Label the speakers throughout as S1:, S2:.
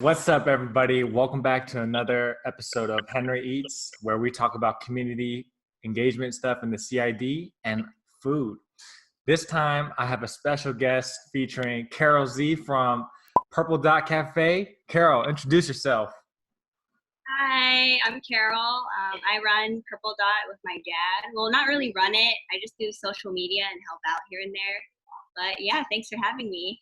S1: What's up, everybody? Welcome back to another episode of Henry Eats, where we talk about community engagement stuff in the CID and food. This time, I have a special guest featuring Carol Z from Purple Dot Cafe. Carol, introduce yourself.
S2: Hi, I'm Carol. I run Purple Dot with my dad. Well, not really run it. I just do social media and help out here and there. But yeah, thanks for having me.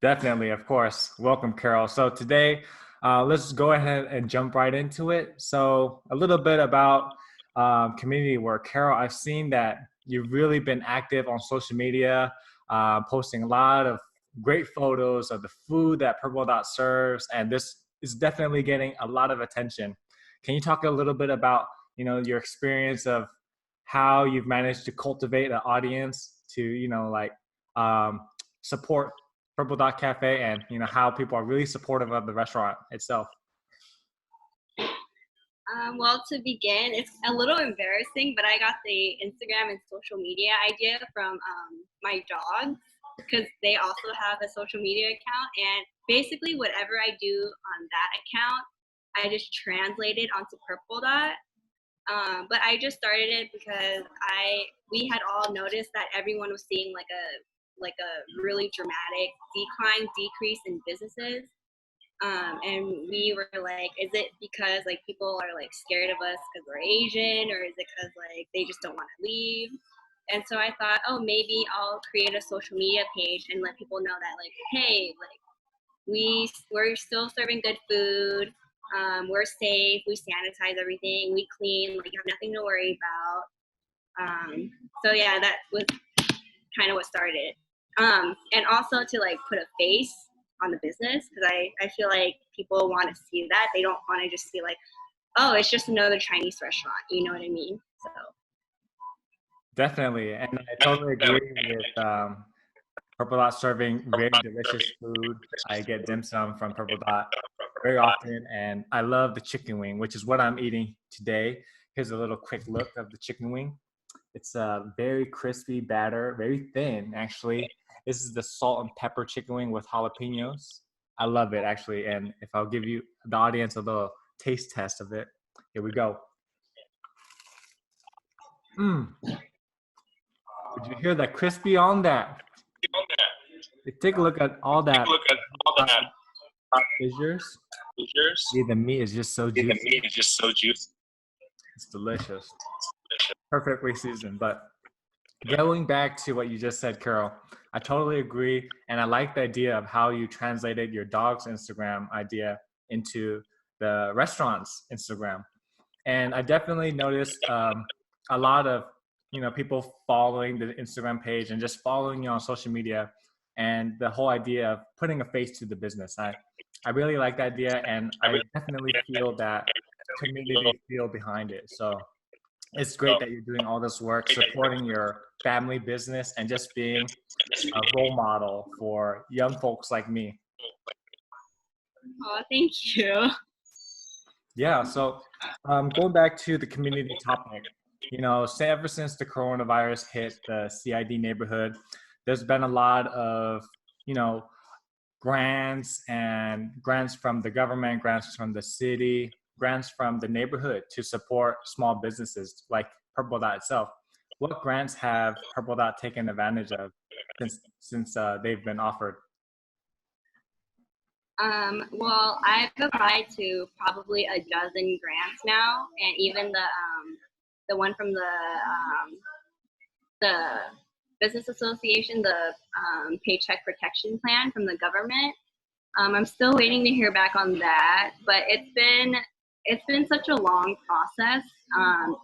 S1: Definitely, of course. Welcome, Carol. So today, let's go ahead and jump right into it. So a little bit about community work. Carol, I've seen that you've really been active on social media, posting a lot of great photos of the food that Purple Dot serves, and this is definitely getting a lot of attention. Can you talk a little bit about, your experience of how you've managed to cultivate an audience to, um, support Purple Dot Cafe and how people are really supportive of the restaurant itself.
S2: Well, to begin, it's a little embarrassing, but I got the Instagram and social media idea from my dogs because they also have a social media account. And basically, whatever I do on that account, I just translate it onto Purple Dot. But I just started it because we had all noticed that everyone was seeing like a really dramatic decrease in businesses. And we were like, is it because like people are like scared of us because we're Asian, or is it because like they just don't want to leave? And so I thought, oh, maybe I'll create a social media page and let people know that like, hey, like we're still serving good food. We're safe. We sanitize everything. We clean. Like you have nothing to worry about. So yeah, that was kind of what started. And also to like put a face on the business because I feel like people want to see that. They don't want to just see like, oh, it's just another Chinese restaurant. You know what I mean? So
S1: Definitely, and I totally agree with Purple Dot serving very delicious food. I get dim sum from Purple Dot very often, and I love the chicken wing, which is what I'm eating today. Here's a little quick look of the chicken wing. It's a very crispy batter, very thin actually. This is the salt and pepper chicken wing with jalapenos. I love it actually, and if I'll give you the audience a little taste test of it, here we go. Mm. Did you hear that crispy on that? Take a look at all that fissures. See, the meat is just so juicy. It's delicious. Perfectly seasoned. But going back to what you just said, Carol, I totally agree. And I like the idea of how you translated your dog's Instagram idea into the restaurant's Instagram. And I definitely noticed a lot of people following the Instagram page and just following you on social media, and the whole idea of putting a face to the business. I really like the idea, and I definitely feel that community feel behind it. So it's great that you're doing all this work, supporting your family business, and just being a role model for young folks like me.
S2: oh, thank you.
S1: Yeah, so going back to the community topic, ever since the coronavirus hit the CID neighborhood, there's been a lot of, you know, grants and grants from the government, grants from the city, grants from the neighborhood to support small businesses like Purple Dot itself. What grants have Purple Dot taken advantage of since they've been offered?
S2: Well, I've applied to probably a dozen grants now, and even the one from the business association, the paycheck protection plan from the government. I'm still waiting to hear back on that, but it's been such a long process.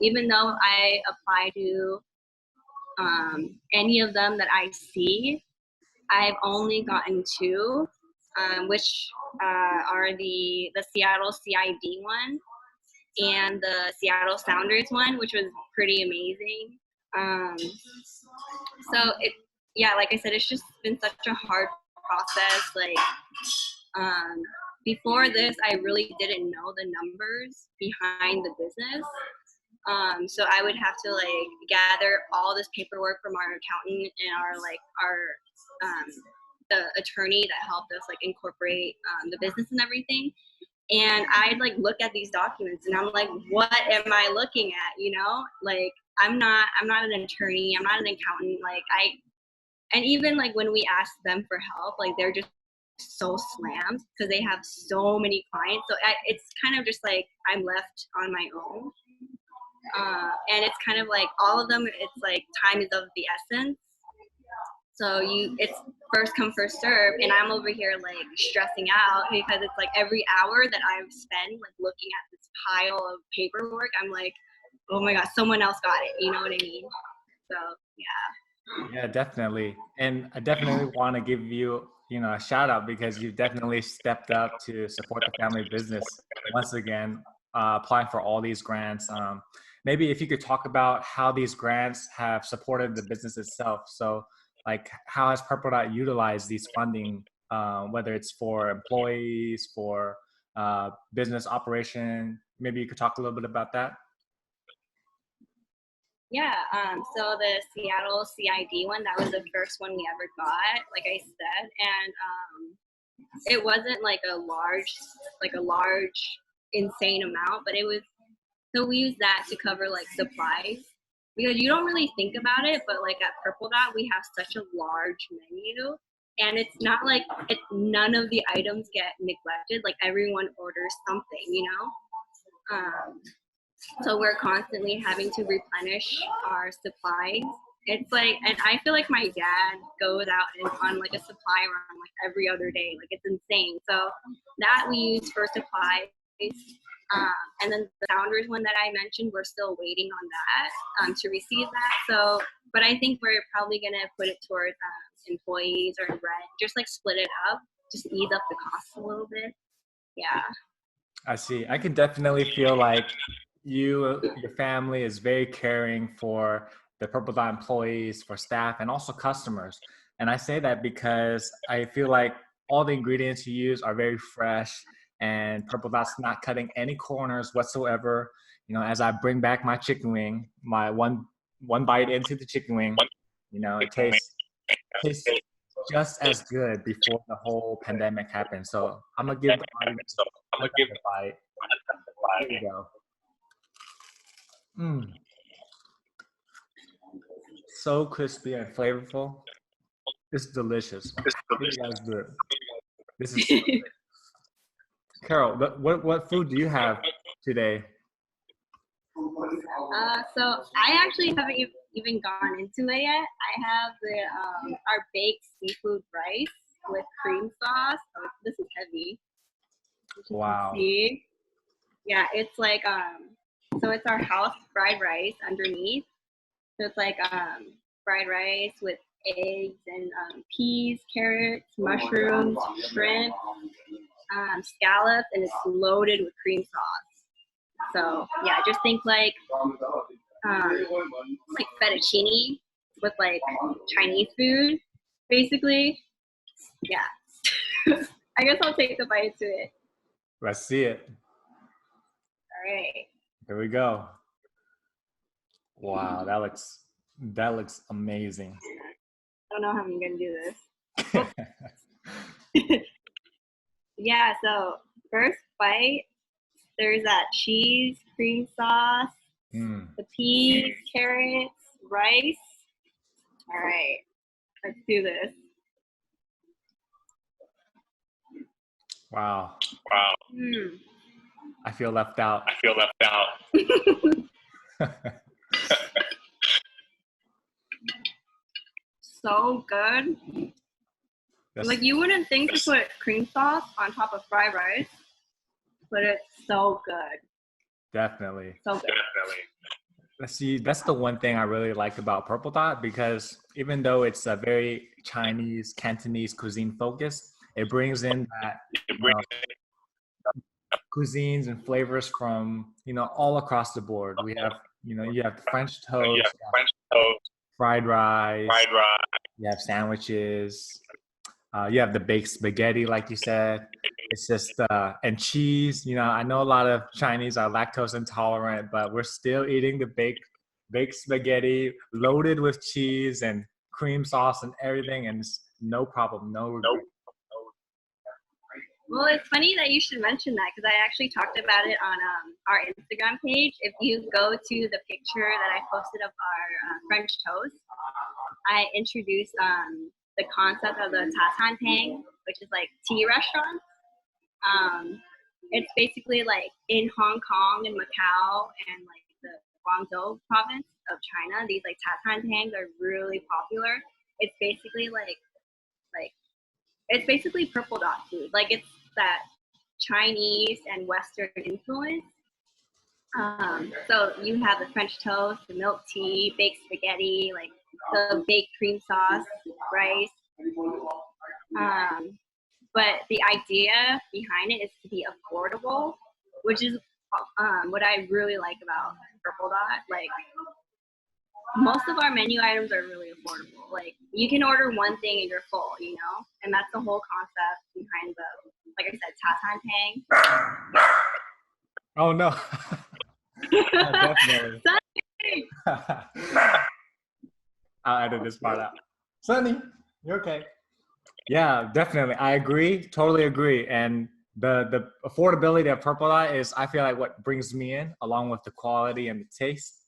S2: Even though I apply to any of them that I see, I've only gotten two, which are the Seattle CID one and the Seattle Sounders one, which was pretty amazing. Um, so yeah, like I said, it's just been such a hard process. Like um, before this, I really didn't know the numbers behind the business. So I would have to like gather all this paperwork from our accountant and our the attorney that helped us like incorporate the business and everything. And I'd like look at these documents and I'm like, what am I looking at? You know, like I'm not an attorney, I'm not an accountant. And even like when we ask them for help, like they're just so slammed because they have so many clients. So it's kind of just like I'm left on my own. And it's kind of like all of them, it's like time is of the essence. So it's first come, first serve, and I'm over here like stressing out because it's like every hour that I've spent like looking at this pile of paperwork, I'm like, oh my God, someone else got it. You know what I mean? So yeah.
S1: Yeah, definitely. And I definitely want to give you, a shout out because you've definitely stepped up to support the family business once again, applying for all these grants. Maybe if you could talk about how these grants have supported the business itself. So like how has Purple Dot utilized these funding, whether it's for employees, for business operation? Maybe you could talk a little bit about that.
S2: Yeah, so the Seattle CID one, that was the first one we ever got, like I said, and it wasn't like a large, insane amount, but it was, so we used that to cover like supplies, because you don't really think about it, but like at Purple Dot, we have such a large menu, and it's not like none of the items get neglected, like everyone orders something, you know? So we're constantly having to replenish our supplies. It's like, and I feel like my dad goes out on like a supply run like every other day. Like it's insane. So that we use for supplies. And then the founders one that I mentioned, we're still waiting on that to receive that. So, but I think we're probably going to put it towards employees or rent, just like split it up, just ease up the cost a little bit. Yeah.
S1: I see. I can definitely feel like your family is very caring for the Purple Dot employees, for staff, and also customers. And I say that because I feel like all the ingredients you use are very fresh, and Purple Dot's not cutting any corners whatsoever. As I bring back my chicken wing, my one bite into the chicken wing, it tastes just as good before the whole pandemic happened. So I'm gonna give the audience a bite. There you go. So crispy and flavorful. It's delicious. How do you guys do it? This is Carol. What food do you have today?
S2: So I actually haven't even gone into it yet. I have our baked seafood rice with cream sauce. Oh, this is heavy.
S1: Wow.
S2: See. Yeah, it's like so it's our house fried rice underneath. So it's like fried rice with eggs and peas, carrots, mushrooms, shrimp, scallops, and it's loaded with cream sauce. So yeah, just think like fettuccine with like Chinese food, basically. Yeah. I guess I'll take a bite to it.
S1: Let's see it.
S2: All right.
S1: Here we go. Wow, that looks amazing.
S2: I don't know how I'm gonna do this. Yeah, so first bite, there's that cheese, cream sauce, the peas, carrots, rice. All right, let's do this.
S1: Wow.
S2: Mm.
S1: I feel left out.
S2: So good. Like you wouldn't think to put cream sauce on top of fried rice, but it's so good.
S1: Definitely.
S2: So good.
S1: See, that's the one thing I really like about Purple Dot, because even though it's a very Chinese, Cantonese cuisine focused, it brings in that cuisines and flavors from all across the board. We have you have French toast, fried rice, you have sandwiches, you have the baked spaghetti, like you said. It's just and cheese. I know a lot of Chinese are lactose intolerant, but we're still eating the baked spaghetti loaded with cheese and cream sauce and everything, and no problem, no regret.
S2: Well, it's funny that you should mention that because I actually talked about it on our Instagram page. If you go to the picture that I posted of our French toast, I introduced the concept of the Tatan Tang, which is like tea restaurants. It's basically like in Hong Kong and Macau and like the Guangdong province of China. These like Tatan Tangs are really popular. It's basically like it's basically purple dot food. Like it's that Chinese and Western influence. So you have the French toast, the milk tea, baked spaghetti, like the baked cream sauce, rice. But the idea behind it is to be affordable, which is what I really like about Purple Dot. Like most of our menu items are really affordable. Like you can order one thing and you're full, you know, and that's the whole concept behind the, like I said, Tatan Tang.
S1: Oh no. Oh, definitely. I'll edit this part out. Sunny, you're okay. Yeah, definitely. I agree. Totally agree. And the affordability of Purple Dot is, I feel like, what brings me in, along with the quality and the taste.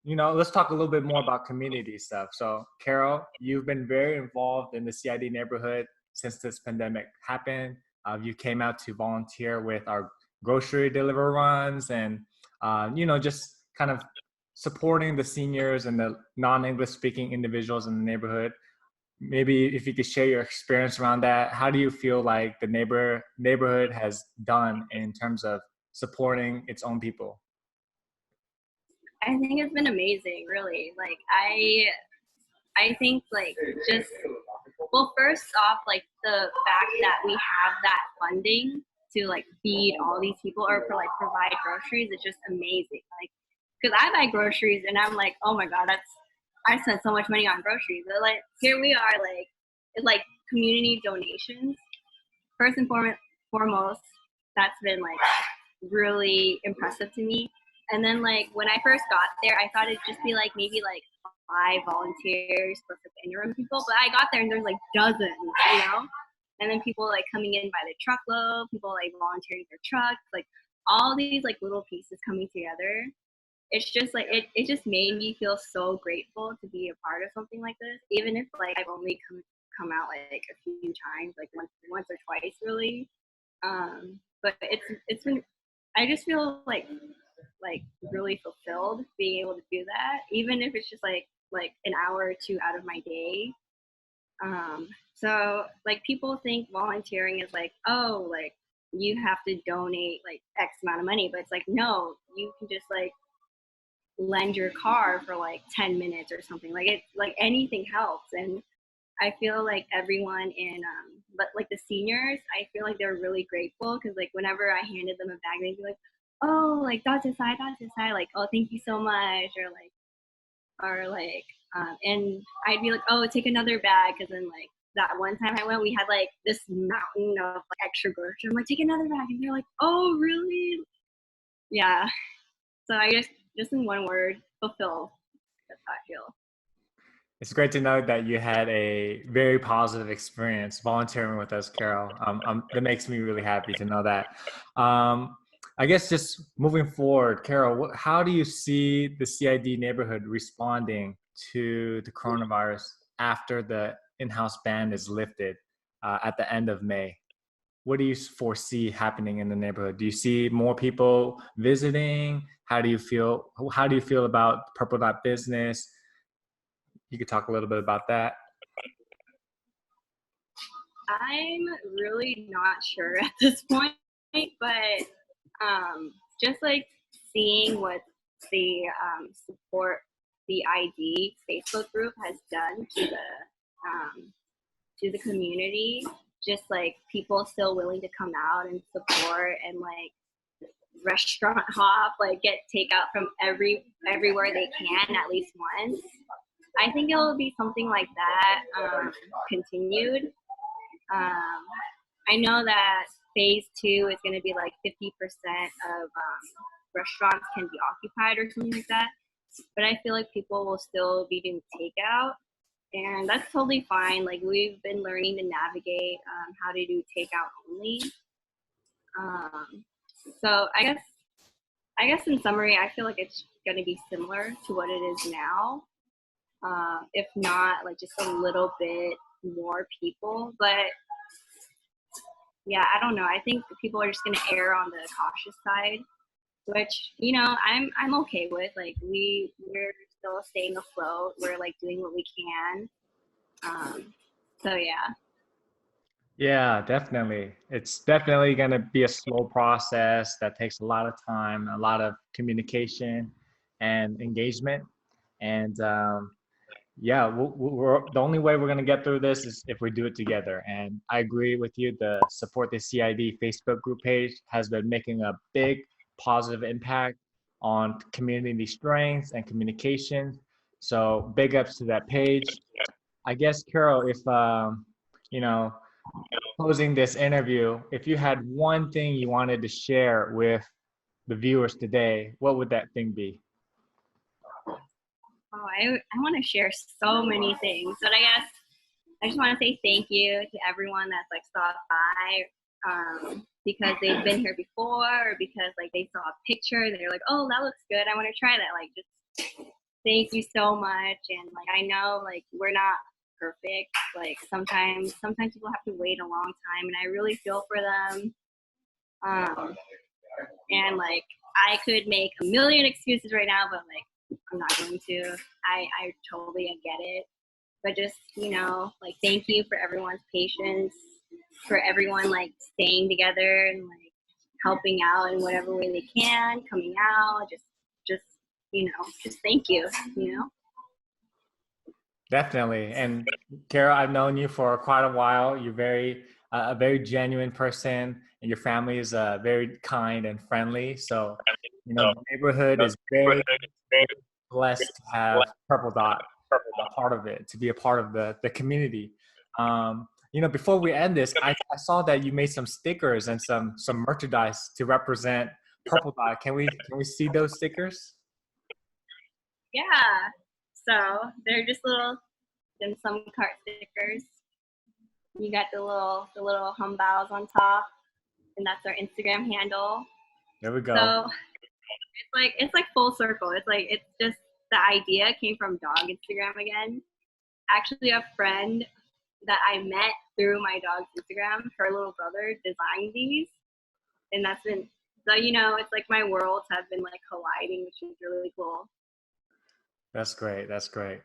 S1: You know, let's talk a little bit more about community stuff. So, Carol, you've been very involved in the CID neighborhood since this pandemic happened. You came out to volunteer with our grocery deliver runs and, you know, just kind of supporting the seniors and the non-English speaking individuals in the neighborhood. Maybe if you could share your experience around that. How do you feel like the neighborhood has done in terms of supporting its own people?
S2: I think it's been amazing, really. Like I think like just, well, first off, like the fact that we have that funding to like feed all these people or for like provide groceries is just amazing. Like, because I buy groceries and I'm like, oh my god, I spent so much money on groceries. But like here we are, like it's like community donations. First and foremost, that's been like really impressive to me. And then like when I first got there, I thought it'd just be like maybe like 5 volunteers plus like interim people, but I got there and there's like dozens, you know. And then people like coming in by the truckload, people like volunteering their trucks, like all these like little pieces coming together. It's just like it just made me feel so grateful to be a part of something like this, even if like I've only come out like a few times, like once or twice really. But it's been, I just feel like really fulfilled being able to do that, even if it's just like an hour or two out of my day. So like people think volunteering is like, oh, like you have to donate like X amount of money, but it's like no, you can just like lend your car for like 10 minutes or something. Like it, like anything helps. And I feel like everyone in but like the seniors, I feel like they're really grateful because like whenever I handed them a bag, they'd be like, oh, like that's aside, like, oh, thank you so much, or like and I'd be like, oh, take another bag, because then like that one time I went, we had like this mountain of like extra groceries. I'm like, take another bag, and they're like, oh, really? Yeah. So I guess just in one word, fulfilled. That's how I feel.
S1: It's great to know that you had a very positive experience volunteering with us, Carol. That makes me really happy to know that. I guess just moving forward, Carol, how do you see the CID neighborhood responding to the coronavirus after the in-house ban is lifted at the end of May? What do you foresee happening in the neighborhood? Do you see more people visiting? How do you feel? How do you feel about Purple Dot Business? You could talk a little bit about that.
S2: I'm really not sure at this point, but just like seeing what the support the ID Facebook group has done to the community, just like people still willing to come out and support and like restaurant hop, like get takeout from everywhere they can at least once. I think it will be something like that continued. I know that phase 2 is going to be like 50% of restaurants can be occupied or something like that. But I feel like people will still be doing takeout. and that's totally fine. Like we've been learning to navigate how to do takeout only. Um, so I guess in summary, I feel like it's going to be similar to what it is now. If not, like just a little bit more people. But yeah, I don't know. I think the people are just going to err on the cautious side, which I'm okay with. Like we're still staying afloat. We're like doing what we can. So yeah.
S1: Yeah, definitely. It's definitely going to be a slow process that takes a lot of time, a lot of communication and engagement. And yeah, the only way we're going to get through this is if we do it together. And I agree with you. The Support the CID Facebook group page has been making a big positive impact on community strengths and communication. So big ups to that page. I guess, Carol, if, you know, closing this interview, if you had one thing you wanted to share with the viewers today, what would that thing be?
S2: Oh, I want to share so many things, but I guess I just want to say thank you to everyone that's like stopped by because they've been here before or because like they saw a picture and they're like, oh, that looks good. I want to try that. Like, just thank you so much. And like, I know like we're not perfect. Like sometimes people have to wait a long time, and I really feel for them. And like, I could make a million excuses right now, but like, I'm not going to. I totally get it. But just, like thank you for everyone's patience, for everyone like staying together and like helping out in whatever way they can, coming out, just just thank you,
S1: Definitely. And Carol, I've known you for quite a while. You're a very genuine person, and your family is very kind and friendly. So, the neighborhood is very blessed to have Purple Dot a part of it, to be a part of the community. Before we end this, I saw that you made some stickers and some merchandise to represent Purple Dot. Can we see those stickers?
S2: Yeah. So they're just little dim sum cart stickers. You got the little humbows on top, and that's our Instagram handle.
S1: There we go.
S2: So it's like full circle. It's just the idea came from dog Instagram again. Actually, a friend that I met through my dog's Instagram, her little brother designed these, and that's been so it's like my worlds have been like colliding, which is really cool.
S1: That's great. That's great.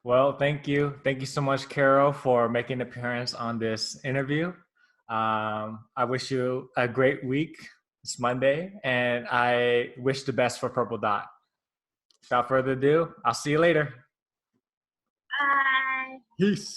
S1: Well, thank you. Thank you so much, Carol, for making an appearance on this interview. I wish you a great week. It's Monday, and I wish the best for Purple Dot. Without further ado, I'll see you later.
S2: Bye.
S1: Peace.